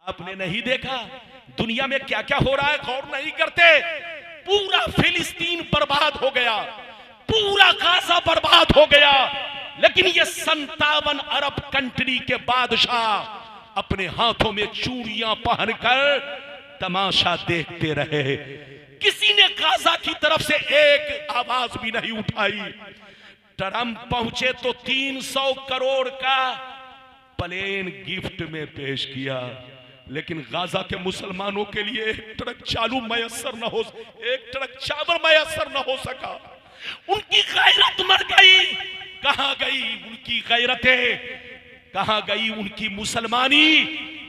आपने नहीं देखा दुनिया में क्या क्या हो रहा है? गौर नहीं करते। पूरा फिलिस्तीन बर्बाद हो गया, पूरा गाजा बर्बाद हो गया, लेकिन ये 57 अरब कंट्री के बादशाह अपने हाथों में चूड़ियां पहनकर तमाशा देखते रहे। किसी ने गाजा की तरफ से एक आवाज भी नहीं उठाई। ट्रंप पहुंचे तो 300 करोड़ का प्लेन गिफ्ट में पेश किया, लेकिन गाजा के मुसलमानों के लिए एक ट्रक चालू मैसर न हो, एक ट्रक चावल मैसर न हो सका। उनकी गैरत मर गई। कहां गई उनकी गैरतें? कहां गई उनकी मुसलमानी?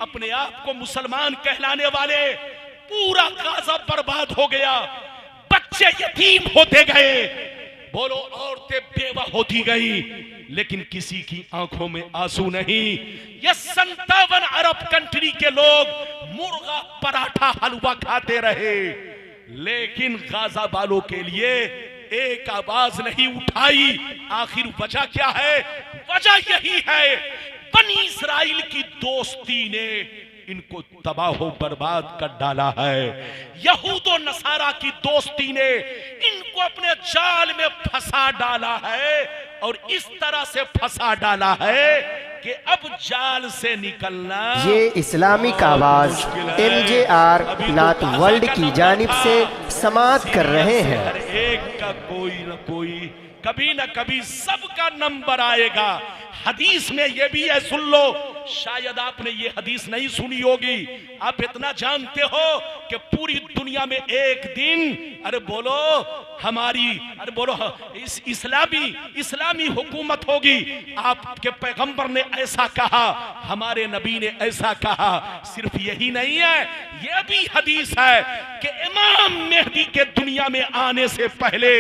अपने आप को मुसलमान कहलाने वाले, पूरा गाजा बर्बाद हो गया, बच्चे यतीम होते गए, बोलो औरतें बेवा होती गई, लेकिन किसी की आंखों में आंसू नहीं। ये 57 अरब कंट्री के लोग मुर्गा पराठा हलवा खाते रहे, लेकिन गाजा वालों के लिए एक आवाज नहीं उठाई। आखिर वजह क्या है? वजह यही है, बनी इस्राइल की दोस्ती ने इनको तबाह बर्बाद कर डाला है। यहूदो नसारा की दोस्ती ने इनको अपने जाल में फंसा डाला है, और इस तरह से फंसा डाला है कि अब जाल से निकलना। ये इस्लामिक आवाज MJR नात वर्ल्ड की जानिब से समाअत कर रहे हैं। हर एक का कोई न कोई, कभी न कभी सबका नंबर आएगा। हदीस में ये भी है, सुन लो, शायद आपने ये हदीस नहीं सुनी होगी। आप इतना जानते हो कि पूरी दुनिया में एक दिन, अरे बोलो हमारी, अरे बोलो इस इस्लामी हुकूमत होगी। आपके पैगंबर ने ऐसा कहा, हमारे नबी ने ऐसा कहा। सिर्फ यही नहीं है, यह भी हदीस है कि इमाम मेहदी के दुनिया में आने से पहले,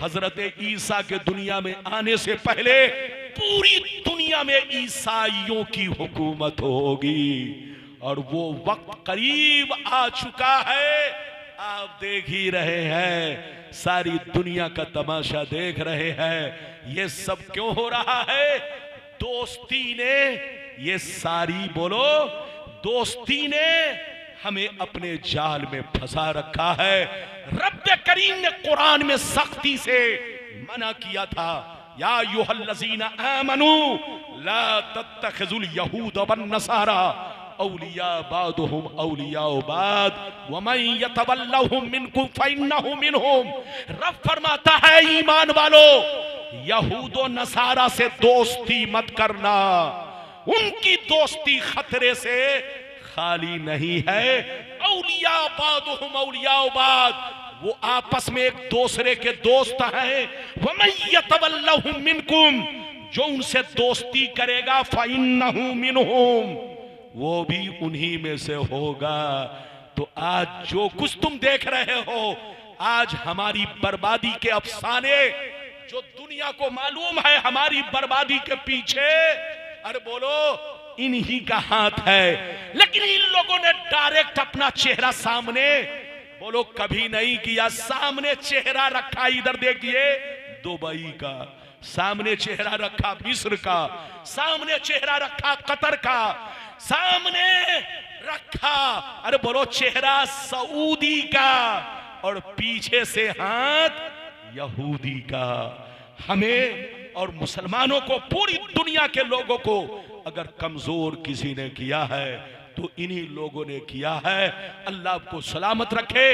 हजरत ईसा के दुनिया में आने से पहले पूरी दुनिया में ईसाइयों की हुकूमत होगी, और वो वक्त करीब आ चुका है। आप देख ही रहे हैं, सारी दुनिया का तमाशा देख रहे हैं। ये सब क्यों हो रहा है? दोस्ती ने, ये सारी बोलो, दोस्ती ने हमें अपने जाल में फंसा रखा है। रब करीम ने कुरान में सख्ती से मना किया था, या अय्युहल्लज़ीना आमनू ला तत्तखिज़ुल यहूद वन नसारा औलिया बादुहुम औलिया बाद वमन यतवल्लहुम मिनकुम फइन्नहु मिनहुम। रब फरमाता है, ईमान वालों, यहूद और नसारा से दोस्ती मत करना। उनकी दोस्ती खतरे से खाली नहीं है। औलिया बादुहुम औलिया बाद, वो आपस में एक दूसरे के दोस्त हैं। वमन यतवल्लहुम मिनकुम, जो उनसे दोस्ती करेगा, फइन्नहु मिनहुम, वो भी उन्हीं में से होगा। तो आज जो कुछ तुम देख रहे हो, आज हमारी बर्बादी के अफसाने, जो दुनिया को मालूम है हमारी बर्बादी के पीछे, अरे बोलो इन्हीं का हाथ है। लेकिन इन लोगों ने डायरेक्ट अपना चेहरा सामने, बोलो कभी नहीं किया। सामने चेहरा रखा, इधर देखिए, दुबई का सामने चेहरा रखा, मिस्र का सामने चेहरा रखा, कतर का सामने रखा, अरे बोलो चेहरा सऊदी का, और पीछे से हाथ यहूदी का। हमें और मुसलमानों को, पूरी दुनिया के लोगों को अगर कमजोर किसी ने किया है तो इन्हीं लोगों ने किया है। अल्लाह आपको सलामत रखे,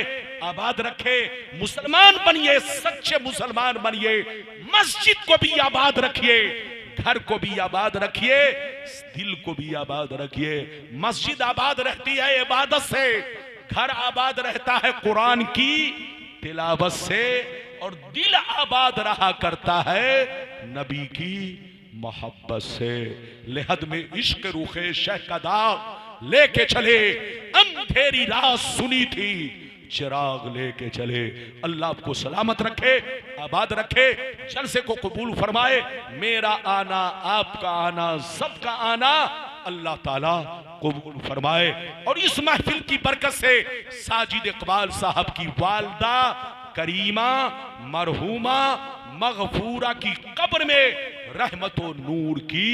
आबाद रखे। मुसलमान बनिए, सच्चे मुसलमान बनिए। मस्जिद को भी आबाद रखिए, घर को भी आबाद रखिए, दिल को भी आबाद रखिए। मस्जिद आबाद रहती है इबादत से, घर आबाद रहता है कुरान की तिलावत से, और दिल आबाद रहा करता है नबी की मोहब्बत से। लेहद में इश्क रुखे शह का दाग लेके चले, अंधेरी रात सुनी थी, चिराग लेके चले। अल्लाह आपको सलामत रखे, आबाद रखे, जलसे को कबूल फरमाए। मेरा आना, आपका आना, सबका आना अल्लाह ताला कबूल फरमाए। और इस महफिल की बरकत से साजिद इकबाल साहब की वालदा करीमा मरहूमा मगफूरा की कब्र में रहमत व नूर की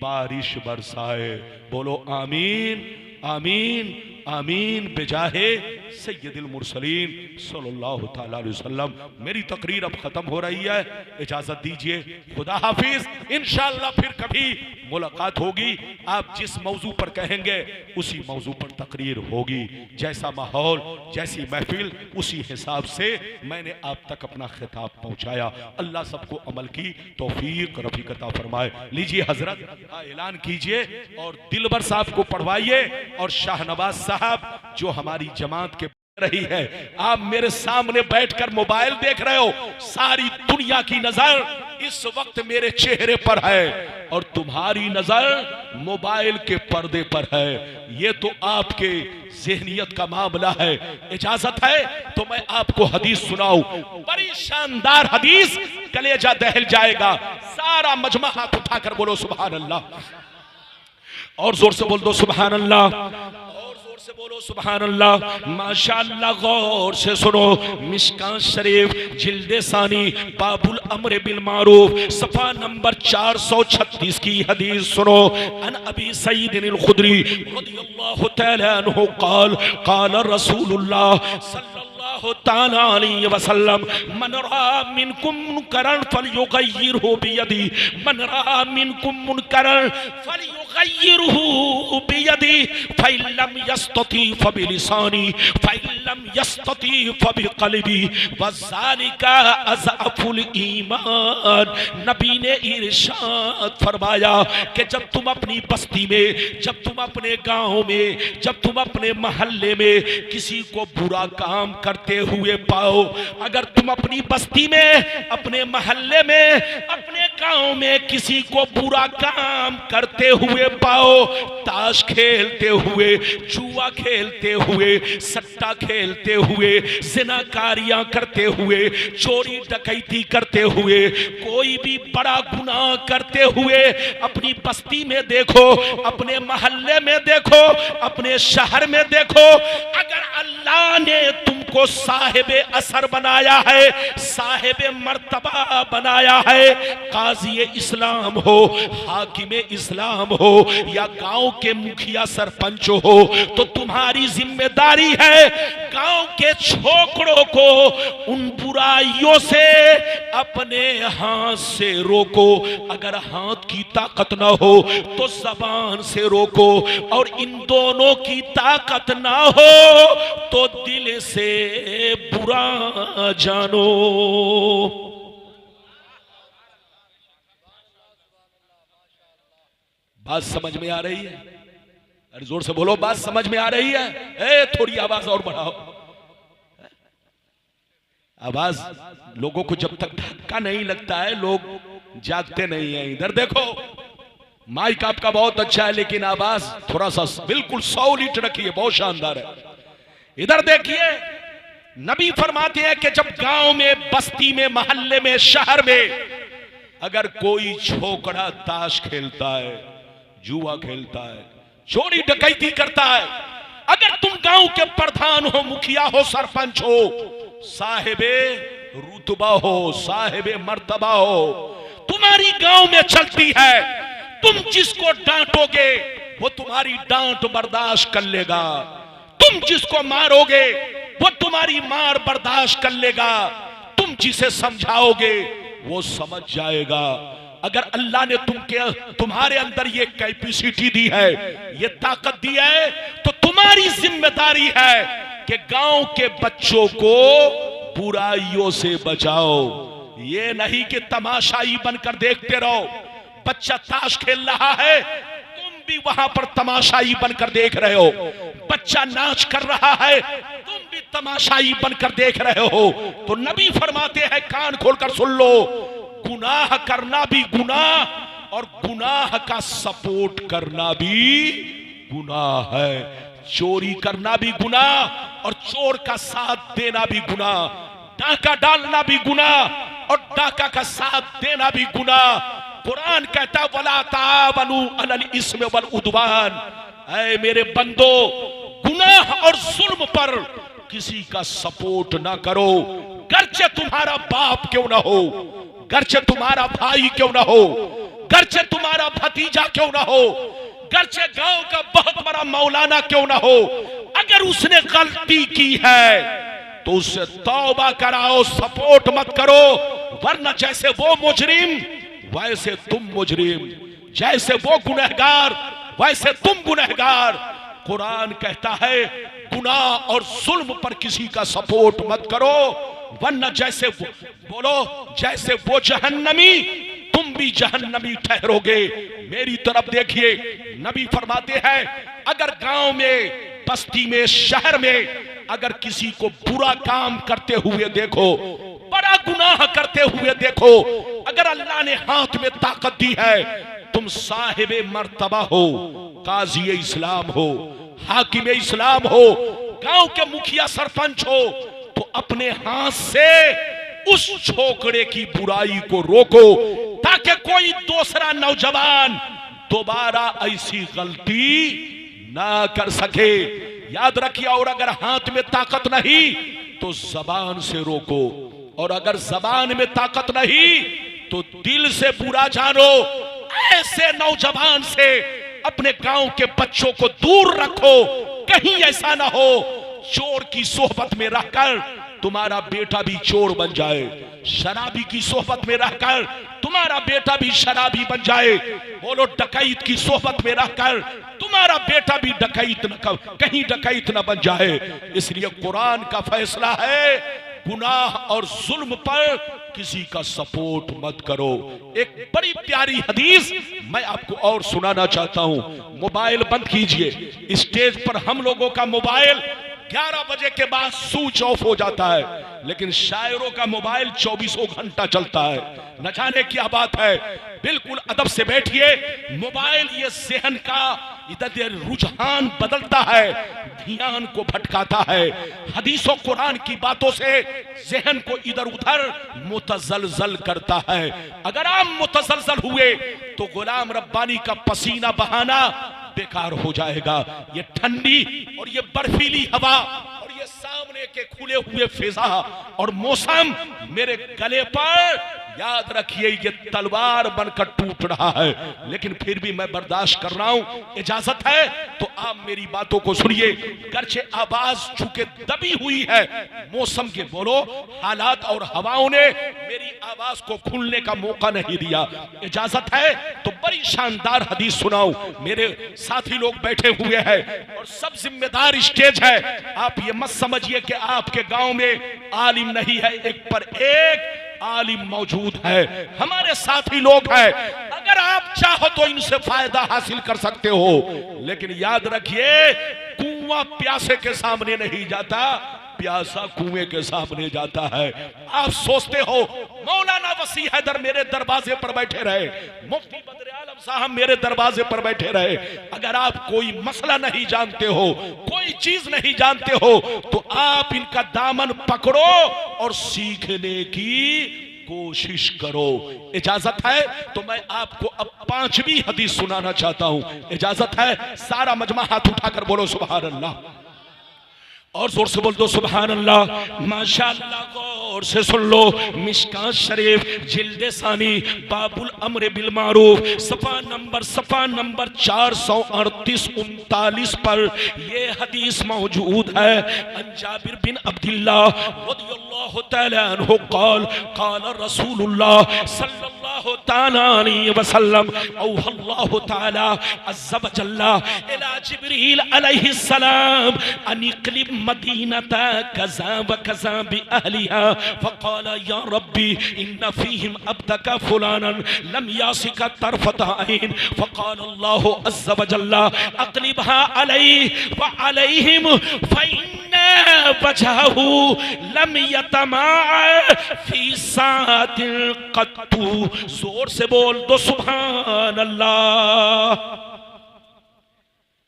बारिश बरसाए। बोलो आमीन। आमीन आमीन बेजाहे सय्यदुल मुरसलीन सल्लल्लाहु तआला अलैहि वसल्लम। मेरी तकरीर अब खत्म हो रही है, इजाजत दीजिए, खुदा हाफिज। इंशाअल्लाह फिर कभी मुलाकात होगी, आप जिस मौजू पर कहेंगे उसी मौजू पर तकरीर होगी। जैसा माहौल, जैसी महफिल, उसी हिसाब से मैंने आप तक अपना खिताब पहुंचाया। अल्लाह सबको अमल की तौफीक रफीक अता फरमाए। लीजिए हजरत ऐलान कीजिए और दिलबर साहब को पढ़वाइए और शाहनवाज साहब जो हमारी जमात के रही है, आप मेरे सामने बैठकर मोबाइल देख रहे हो, सारी दुनिया की नजर इस वक्त मेरे चेहरे पर है और तुम्हारी नजर मोबाइल के पर्दे पर है। ये तो आपके ज़हनियत का मामला है। इजाजत है तो मैं आपको हदीस सुनाऊं, बड़ी शानदार हदीस, कलेजा दहल जाएगा। सारा मजमा हाथ उठाकर बोलो सुभान अल्लाह, और जोर से बोल दो सुभान अल्लाह, और जोर से बोलो सुभान अल्लाह। माशाअल्लाह, गौर से सुनो। मिशकात शरीफ जिल्दे सानी बाबुल अम्र बिल मारूफ सफा नंबर 436 की हदीस सुनो। अन अबी सईद अल खुदरी रदियल्लाहु तआला अन्हु क़ाल क़ाल रसूलुल्लाह सल्लल्लाहु तआला अलैहि वसल्लम मन रा मिनकुम मुनकरन फलयुगय्यिरहु बियदी, मन रा मिनकुम मुनकरन फलयुगय्यिरहु बियदी, फइल्लम यस्तती फबिलिसानी, फइल्लम यस्तती फबिक़ल्बी, वज़ालिका अज़अफुल ईमान। नबी ने इरशाद फरमाया कि जब तुम अपनी बस्ती में, जब तुम अपने गांव में, जब तुम अपने मोहल्ले में किसी को बुरा काम करते हुए पाओ, अगर तुम अपनी बस्ती में, अपने मोहल्ले में, अपने गांव में किसी को बुरा काम करते हुए पाओ, ताश खेलते हुए, जुआ खेलते हुए, सट्टा खेलते हुए, ज़िनाकारियां करते हुए, चोरी डकैती करते हुए, कोई भी बड़ा गुनाह करते हुए अपनी बस्ती में देखो, अपने मोहल्ले में देखो, अपने शहर में देखो, अगर अल्लाह ने तुमको साहिबे असर बनाया है, साहिबे मर्तबा बनाया है, काजी इस्लाम हो, हाकिम इस्लाम हो, या गांव के मुखिया सरपंच हो, तो तुम्हारी जिम्मेदारी है गांव के छोकरों को उन बुराइयों से अपने हाथ से रोको। अगर हाथ की ताकत ना हो तो जबान से रोको, और इन दोनों की ताकत ना हो तो दिल से बुरा जानो। बात समझ में आ रही है? अरे जोर से बोलो, बात समझ में आ रही है? थोड़ी आवाज और बढ़ाओ। आवाज लोगों को जब तक धक्का नहीं लगता है लोग जागते नहीं है। इधर देखो, माइक आपका बहुत अच्छा है लेकिन आवाज थोड़ा सा बिल्कुल सॉलिड रखिए, बहुत शानदार है। इधर देखिए, नबी फरमाते हैं कि जब गांव में, बस्ती में, मोहल्ले में, शहर में अगर कोई छोकरा ताश खेलता है, जुआ खेलता है, चोरी डकैती करता है, अगर तुम गांव के प्रधान हो, मुखिया हो, सरपंच हो, साहिबे रुतबा हो, साहिबे मर्तबा हो, तुम्हारी गांव में चलती है, तुम जिसको डांटोगे वो तुम्हारी डांट बर्दाश्त कर लेगा, तुम जिसको मारोगे वो तुम्हारी मार बर्दाश्त कर लेगा, तुम जिसे समझाओगे वो समझ जाएगा। अगर अल्लाह ने तुम्हारे अंदर ये कैपेसिटी दी है, ये ताकत दी है, तो तुम्हारी जिम्मेदारी है कि गांव के बच्चों को बुराइयों से बचाओ। ये नहीं कि तमाशाई बनकर देखते रहो। बच्चा ताश खेल रहा है, तुम भी वहां पर तमाशाई बनकर देख रहे हो। बच्चा नाच कर रहा है, तुम भी तमाशाई बनकर देख रहे हो। तो नबी फरमाते हैं, कान खोलकर सुन लो, गुनाह करना भी गुनाह और गुनाह का सपोर्ट करना भी गुनाह है। चोरी करना भी गुनाह और चोर का साथ देना भी गुनाह, डाका डालना भी गुनाह और डाका का साथ देना भी गुनाह। कुरान कहता वला तावनु अलल इस्म वल उद्वान, ऐ मेरे बंदो गुनाह और जुल्म पर किसी का सपोर्ट ना करो, गर्चे तुम्हारा बाप क्यों ना हो, गर्चे तुम्हारा भाई क्यों ना हो, गर्चे तुम्हारा भतीजा क्यों ना हो, गर्चे गांव का बहुत बड़ा मौलाना क्यों ना हो, अगर उसने गलती की है तो उससे तौबा कराओ, सपोर्ट मत करो, वरना जैसे वो मुजरिम वैसे तुम मुजरिम, जैसे वो गुनहगार वैसे तुम गुनहगार। कुरान कहता है गुनाह और जुल्म पर किसी का सपोर्ट मत करो, वरना जैसे वो बोलो जैसे वो जहन्नमी तुम भी जहन्नमी ठहरोगे। मेरी तरफ देखिए, नबी फरमाते हैं अगर गांव में, बस्ती में, शहर में अगर किसी को बुरा काम करते हुए देखो, बड़ा गुनाह करते हुए देखो, अगर अल्लाह ने हाथ में ताकत दी है, तुम साहिबे मर्तबा हो, काजी इस्लाम हो, हाकिम इस्लाम हो, गांव के मुखिया सरपंच हो, तो अपने हाथ से उस छोकरे की बुराई को रोको ताकि कोई दूसरा नौजवान दोबारा ऐसी गलती ना कर सके। याद रखिए, और अगर हाथ में ताकत नहीं तो जबान से रोको, और अगर जबान में ताकत नहीं तो दिल से बुरा जानो। ऐसे नौजवान से अपने गांव के बच्चों को दूर रखो, कहीं ऐसा ना हो चोर की सोहबत में रहकर तुम्हारा बेटा भी चोर बन जाए, शराबी की सोहबत में रहकर तुम्हारा बेटा भी शराबी बन जाए, बोलो डकैत की सोहबत में रहकर तुम्हारा बेटा भी डकैत न, कहीं डकैत न बन जाए। इसलिए कुरान का फैसला है गुनाह और जुल्म पर किसी का सपोर्ट मत करो। एक बड़ी प्यारी हदीस मैं आपको और सुनाना चाहता हूं। मोबाइल बंद कीजिए। स्टेज पर हम लोगों का मोबाइल 11 बजे के बाद स्विच ऑफ हो जाता है, लेकिन शायरों का मोबाइल 24 घंटा चलता है। न जाने क्या बात है। बिल्कुल अदब से बैठिए। मोबाइल ये ज़हन का इधर रुझान बदलता है, ध्यान को भटकाता है, हदीसों कुरान की बातों से ज़हन को इधर उधर मुतजलजल करता है। अगर आप मुतजलजल हुए तो गुलाम रब्बानी का पसीना बहाना बेकार हो जाएगा। ये ठंडी और ये बर्फीली हवा और ये सामने के खुले हुए फिजा और मौसम मेरे गले पर, याद रखिए, ये तलवार बनकर टूट रहा है, लेकिन फिर भी मैं बर्दाश्त कर रहा हूं। इजाजत है तो आप मेरी बातों को सुनिए। गर्चे आवाज चूंकि दबी हुई है मौसम के, बोलो हालात और हवाओं ने मेरी आवाज को खुलने का मौका नहीं दिया। इजाजत है तो बड़ी शानदार हदीस सुनाऊं। मेरे साथी लोग बैठे हुए हैं और सब जिम्मेदार स्टेज है। आप ये मत समझिए कि आपके गांव में आलिम नहीं है, एक पर एक आलिम मौजूद है, हमारे साथी लोग हैं। अगर आप चाहो तो इनसे फायदा हासिल कर सकते हो, लेकिन याद रखिए कुआं प्यासे के सामने नहीं जाता, प्यासा कुएं के सामने जाता है। आप सोचते हो मौलाना वसी हैदर मेरे दरवाजे पर बैठे रहे, मुफ्ती बदर आलम साहब मेरे दरवाजे पर बैठे रहे। अगर आप कोई मसला नहीं जानते हो, कोई चीज नहीं जानते हो, तो आप इनका दामन पकड़ो और सीखने की कोशिश करो। इजाजत है तो मैं आपको अब 5वीं हदीस सुनाना चाहता हूं। इजाजत है? सारा मजमा हाथ उठाकर बोलो सुभान अल्लाह, और जोर से बोल दो सुभान अल्लाह। माशाअल्लाह, गौर से सुन लो। मिशकात शरीफ जिल्द सानी बाबुल अम्र बिल मारूफ सफा नंबर 438 39 पर ये हदीस मौजूद है। जाबिर बिन अब्दुल्लाह रदियल्लाहु तआला अन्हु क़ाल क़ाल रसूलुल्लाह सल्लल्लाहु तआला अलैहि वसल्लम औहल्लाहु तआला अज़्ज़ व जल्ला इला जिब्रील अलैहि सलाम अनिक़लिब मदीनता कज़ा व कज़ा बि अहलिहा फ़क़ाल या रब्बी इन्न फ़ीहिम अब्दका फ़ुलानन लम यासिका तरफ़ता ऐन फ़क़ाल अल्लाहु अज़्ज़ व जल्ला अक़लिबहा अलैहि व अलैहिम फ़इन्ना वजहहु लम यतमाअ फ़ी सातिन क़त्तु। ज़ोर से बोल दो सुभान अल्लाह।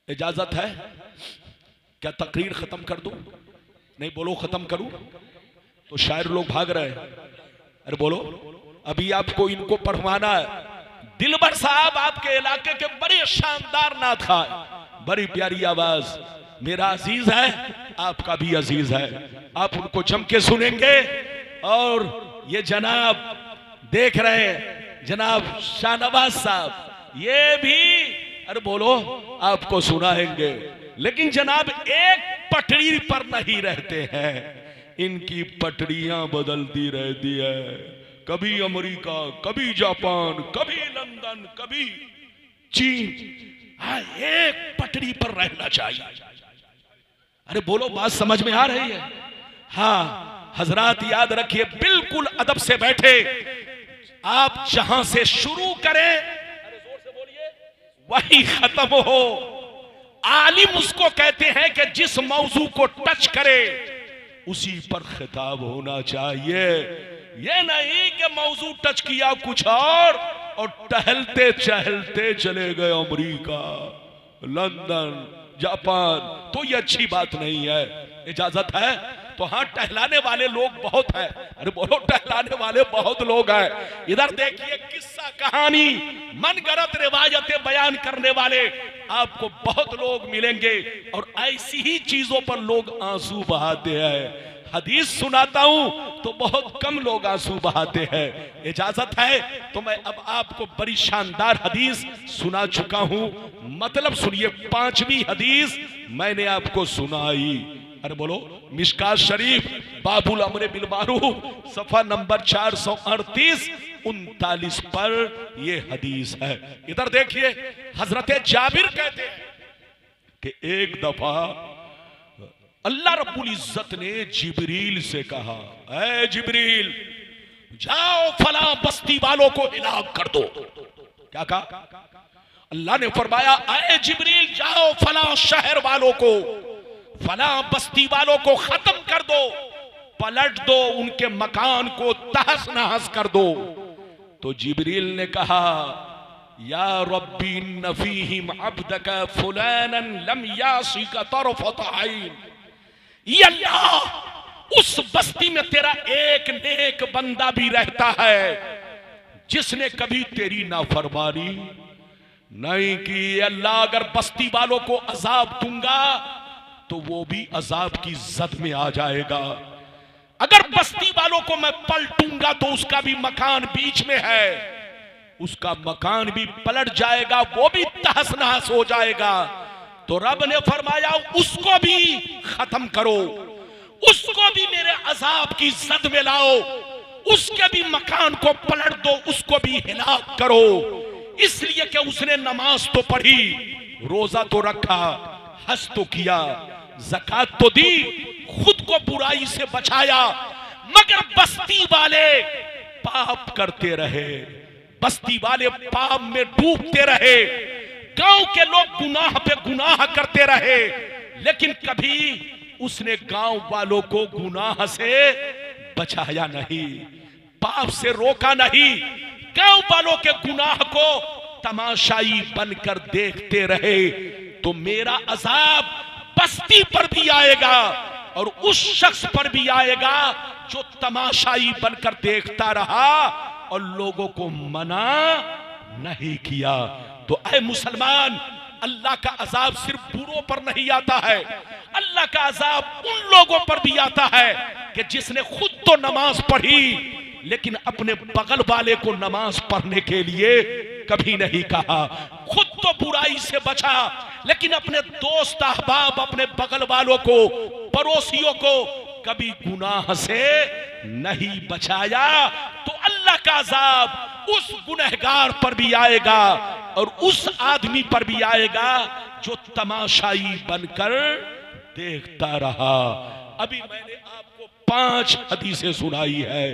इजाज़त है क्या तकरीर खत्म कर दूं? नहीं, बोलो खत्म करूं तो शायर लोग भाग रहे हैं। अरे बोलो, अभी आपको इनको पढ़वाना है। दिलबर साहब आपके इलाके के बड़े शानदार नात खा, बड़ी प्यारी आवाज, मेरा अजीज है, आपका भी अजीज है। आप उनको जम के सुनेंगे। और ये जनाब देख रहे हैं, जनाब शाहनवाज साहब, ये भी अरे बोलो, आपको सुनाएंगे। लेकिन जनाब एक पटरी पर नहीं रहते हैं, इनकी पटरियां बदलती रहती है। कभी अमेरिका, कभी जापान, कभी लंदन, कभी चीन। हाँ, एक पटरी पर रहना चाहिए। अरे बोलो, बात समझ में आ रही है? हाँ हजरात, याद रखिए, बिल्कुल अदब से बैठे। आप जहां से शुरू करें, अरे जोर से बोलिए, वही खत्म हो। आलिम उसको कहते हैं कि जिस मौजू को टच करे उसी पर खिताब होना चाहिए। ये नहीं कि मौजू टच किया कुछ और टहलते चहलते चले गए अमेरिका, लंदन, जापान, तो ये अच्छी बात नहीं है। इजाजत है तो हाँ, टहलाने वाले लोग बहुत हैं। अरे बोलो, टहलाने वाले बहुत लोग हैं। इधर देखिए, किस्सा कहानी, मनगढ़ंत रिवायतें बयान करने वाले आपको बहुत लोग मिलेंगे, और ऐसी ही चीजों पर लोग आंसू बहाते हैं। हदीस सुनाता हूं तो बहुत कम लोग आंसू बहाते हैं। इजाजत है तो मैं अब आपको बड़ी शानदार हदीस सुना चुका हूं। मतलब सुनिए, 5वीं हदीस मैंने आपको सुनाई। अरे बोलो, मिशकात शरीफ बाबुल अमरे बिल मारूफ सफा नंबर 438 39 पर यह हदीस है। इधर देखिए, हजरत जाबिर कहते हैं कि एक दफा अल्लाह रब्बुल इज्जत ने जिब्रील से कहा, ऐ जिब्रील, जाओ फला बस्ती वालों को हिलाक कर दो। क्या कहा? अल्लाह ने फरमाया, ऐ जिब्रील, जाओ फला शहर वालों को, फला बस्ती वालों को खत्म कर दो, पलट दो, उनके मकान को तहस नहस कर दो। तो जिब्रील ने कहा, या रब्बी नफीहिम अब्दका फुलानन लम यासिका तरफत ऐन। या अल्लाह, उस बस्ती में तेरा एक नेक बंदा भी रहता है जिसने कभी तेरी नाफरमानी नहीं की। अल्लाह, अगर बस्ती वालों को अजाब दूंगा तो वो भी अजाब की जद में आ जाएगा। अगर बस्ती वालों को मैं पलटूंगा तो उसका भी मकान बीच में है, उसका मकान भी पलट जाएगा, वो भी तहस नहस हो जाएगा। तो रब ने फरमाया, उसको भी खत्म करो, उसको भी मेरे अजाब की जद में लाओ, उसके भी मकान को पलट दो, उसको भी हिलाक करो। इसलिए कि उसने नमाज तो पढ़ी, रोजा तो रखा, हज तो किया, ज़कात तो दी, खुद को बुराई से बचाया, मगर बस्ती वाले पाप करते रहे, बस्ती वाले पाप में डूबते रहे, गांव के लोग गुनाह पे गुनाह करते रहे, लेकिन कभी उसने गांव वालों को गुनाह से बचाया नहीं, पाप से रोका नहीं, गांव वालों के गुनाह को तमाशाई बनकर देखते रहे। तो मेरा अजाब बस्ती पर भी आएगा और उस शख्स पर भी आएगा जो तमाशाई बनकर देखता रहा और लोगों को मना नहीं किया। तो ऐ मुसलमान, अल्लाह का अजाब सिर्फ बुरों पर नहीं आता है, अल्लाह का अजाब उन लोगों पर भी आता है कि जिसने खुद तो नमाज पढ़ी लेकिन अपने बगल वाले को नमाज पढ़ने के लिए कभी नहीं कहा, खुद तो बुराई से बचा लेकिन अपने दोस्त अहबाब, अपने बगल वालों को, पड़ोसियों को कभी गुनाह से नहीं बचाया। तो अल्लाह का अजाब उस गुनहगार पर भी आएगा और उस आदमी पर भी आएगा जो तमाशाई बनकर देखता रहा। अभी मैंने आपको 5 हदीसें सुनाई है,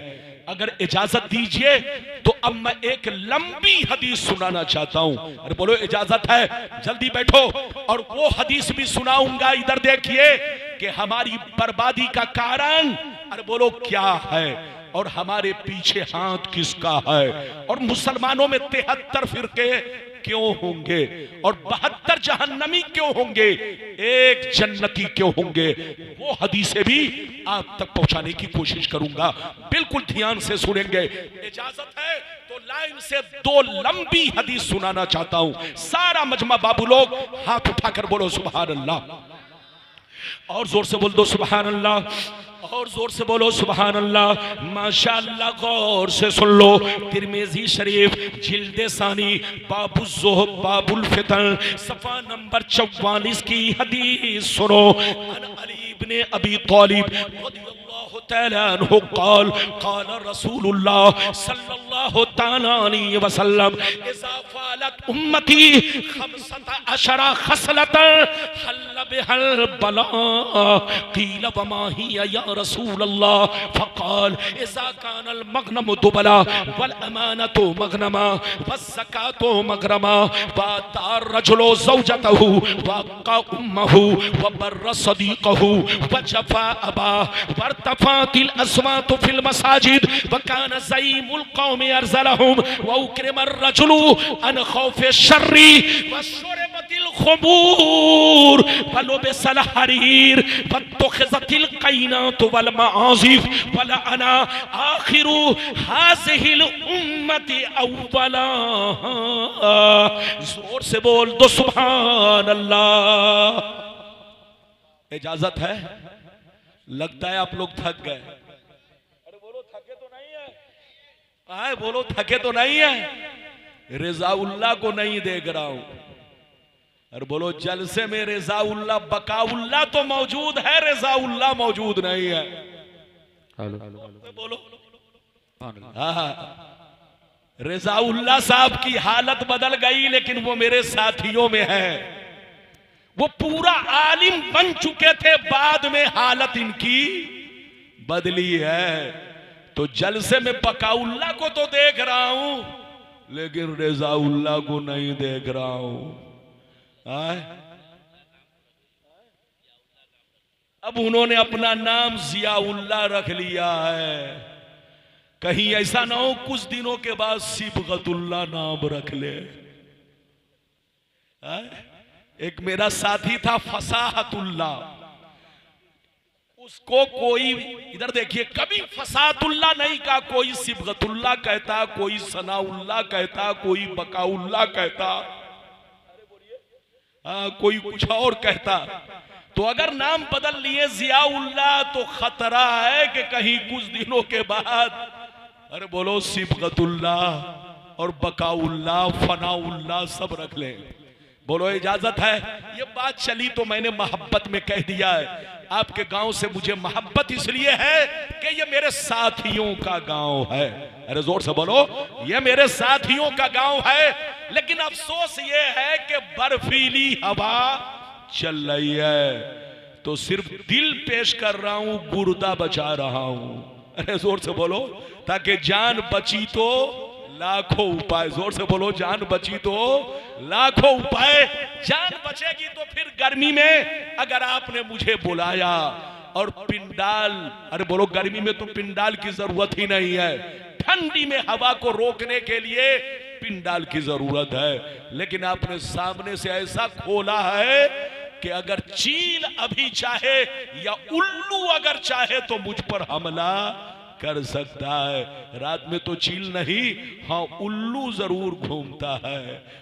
अगर इजाजत दीजिए तो अब मैं एक लंबी हदीस सुनाना चाहता हूं। अरे बोलो इजाजत है? जल्दी बैठो और वो हदीस भी सुनाऊंगा। इधर देखिए कि हमारी बर्बादी का कारण अरे बोलो क्या है और हमारे पीछे हाथ किसका है, और मुसलमानों में 73 फिरके क्यों होंगे और 72 जहन्नमी क्यों होंगे, एक जन्नती क्यों होंगे, वो हदीसें भी आप तक पहुंचाने की कोशिश करूंगा। बिल्कुल ध्यान से सुनेंगे। इजाजत है तो लाइन से 2 लंबी हदीस सुनाना चाहता हूं। सारा मजमा बाबू लोग हाथ उठाकर बोलो सुभान अल्लाह। और जोर से बोल दो सुभान अल्लाह, और जोर से बोलो सुभान अल्लाह। माशाअल्लाह, गौर से सुन लो। तिरमिज़ी शरीफ जिल्द सानी बाबुल ज़ुहद बाबुल फितन सफ़ा नंबर 44 की हदीस सुनो। अन अली इब्ने अबी तालिब रज़ियल्लाहु तआला अन्हु क़ाल क़ाल रसूलुल्लाह सल्लल्लाहु तआला अलैहि वसल्लम इज़ा फ़अलत उम्मती 15 खसलतन हल्ल बिहल बला क़ील वमा हिया या रसूल अल्लाह फ़क़ाल इज़ा कानल मग़नमु दुबला वल अमानतु मग़नमा वज़्ज़कातु मग़रमा वअतार रजुलु ज़ौजतहु वअक़ा उम्महु वबर्र सदीक़हु वजफ़ा अबा वरतफ़अतिल अस्वातु फिल मसाजिद वकान ज़ईमुल क़ौमि अरज़लहुम वउक्रिमर रजुलु अन ख़ौफ़ि शर्रि वशुरिबतिल ख़ुमूर वलुबिसल हरीर वत्तख़िज़तिल क़ैनातु वल मआज़िफ़ वलअना आख़िरु हाज़िहिल उम्मति अव्वलाहा। जोर से बोल दो सुभान अल्लाह। इजाजत है? लगता है आप लोग थक गए। अरे बोलो थके तो नहीं है? आए बोलो थके तो नहीं है? रिज़ाउल्लाह को नहीं देख रहा हूं। अरे बोलो जलसे में रिज़ाउल्लाह बकाउल्लाह तो मौजूद है, रिज़ाउल्लाह मौजूद नहीं है। बोलो रिज़ाउल्लाह साहब की हालत बदल गई, लेकिन वो मेरे साथियों में है। वो पूरा आलिम बन चुके थे, बाद में हालत इनकी बदली है। तो जलसे में बकाउल्लाह को तो देख रहा हूं, लेकिन रिज़ाउल्लाह को नहीं देख रहा हूं। अब उन्होंने अपना नाम ज़ियाउल्लाह रख लिया है। कहीं ऐसा ना हो कुछ दिनों के बाद सिबगतुल्लाह नाम रख ले। एक मेरा साथी था फसाहतुल्लाह, उसको कोई इधर देखिए कभी फसाहतुल्लाह नहीं कहा, कोई सिबगतुल्लाह कहता, कोई सनाउल्लाह कहता, कोई बकाउल्लाह कहता, कोई कुछ और कहता। तो अगर नाम बदल लिए ज़ियाउल्लाह तो खतरा है कि कहीं कुछ दिनों के बाद अरे बोलो सिबगतुल्लाह और बकाउल्लाह फनाउल्लाह सब रख ले। बोलो इजाजत है? ये बात चली तो मैंने मोहब्बत में कह दिया है। आपके गांव से मुझे मोहब्बत इसलिए है कि ये मेरे साथियों का गांव है। अरे जोर से बोलो, ये मेरे साथियों का गांव है। लेकिन अफसोस ये है कि बर्फीली हवा चल रही है, तो सिर्फ दिल पेश कर रहा हूं, गुर्दा बचा रहा हूं। अरे जोर से बोलो, ताकि जान बची तो लाखों उपाय। जोर से बोलो, जान बची तो लाखों उपाय। जान बचेगी तो फिर गर्मी में अगर आपने मुझे बुलाया और पिंडाल, अरे बोलो गर्मी में तो पिंडाल की जरूरत ही नहीं है, ठंडी में हवा को रोकने के लिए पिंडाल की जरूरत है। लेकिन आपने सामने से ऐसा खोला है कि अगर चील अभी चाहे या उल्लू अगर चाहे तो मुझ पर हमला कर सकता है। रात में तो चील नहीं, हाँ उल्लू जरूर घूमता है।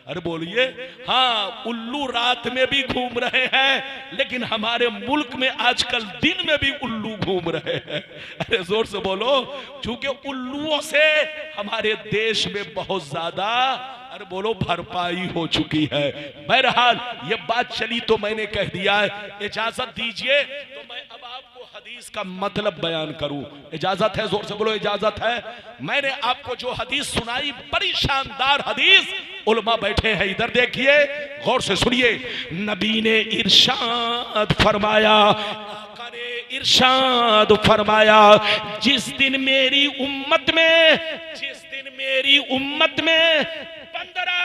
अरे बोलिए, हाँ उल्लू रात में भी घूम रहे हैं, लेकिन हमारे मुल्क में आजकल दिन में भी उल्लू घूम रहे हैं। अरे जोर से बोलो, क्योंकि उल्लुओं से हमारे देश में बहुत ज्यादा अरे बोलो भरपाई हो चुकी है। बहरहाल ये बात चली तो मैंने कह दिया है। इजाजत दीजिए तो मैं अब आपको हदीस का मतलब बयान करूं। इजाजत है? जोर से बोलो इजाजत है। मैंने आपको जो हदीस सुनाई, बड़ी शानदार हदीस, उलमा बैठे हैं इधर देखिए, गौर से सुनिए। नबी ने इरशाद फरमाया, इरशाद फरमाया, जिस दिन मेरी उम्मत में 15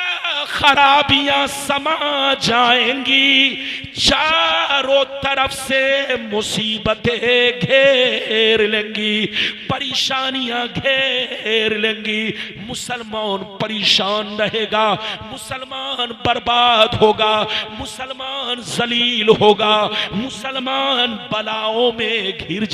खराबियां समा जाएंगी, चारों तरफ से मुसीबतें घेर लेंगी, परेशानियां घेर लेंगी, मुसलमान परेशान रहेगा, मुसलमान बर्बाद होगा, मुसलमान जलील होगा, मुसलमान बलाओं में घिर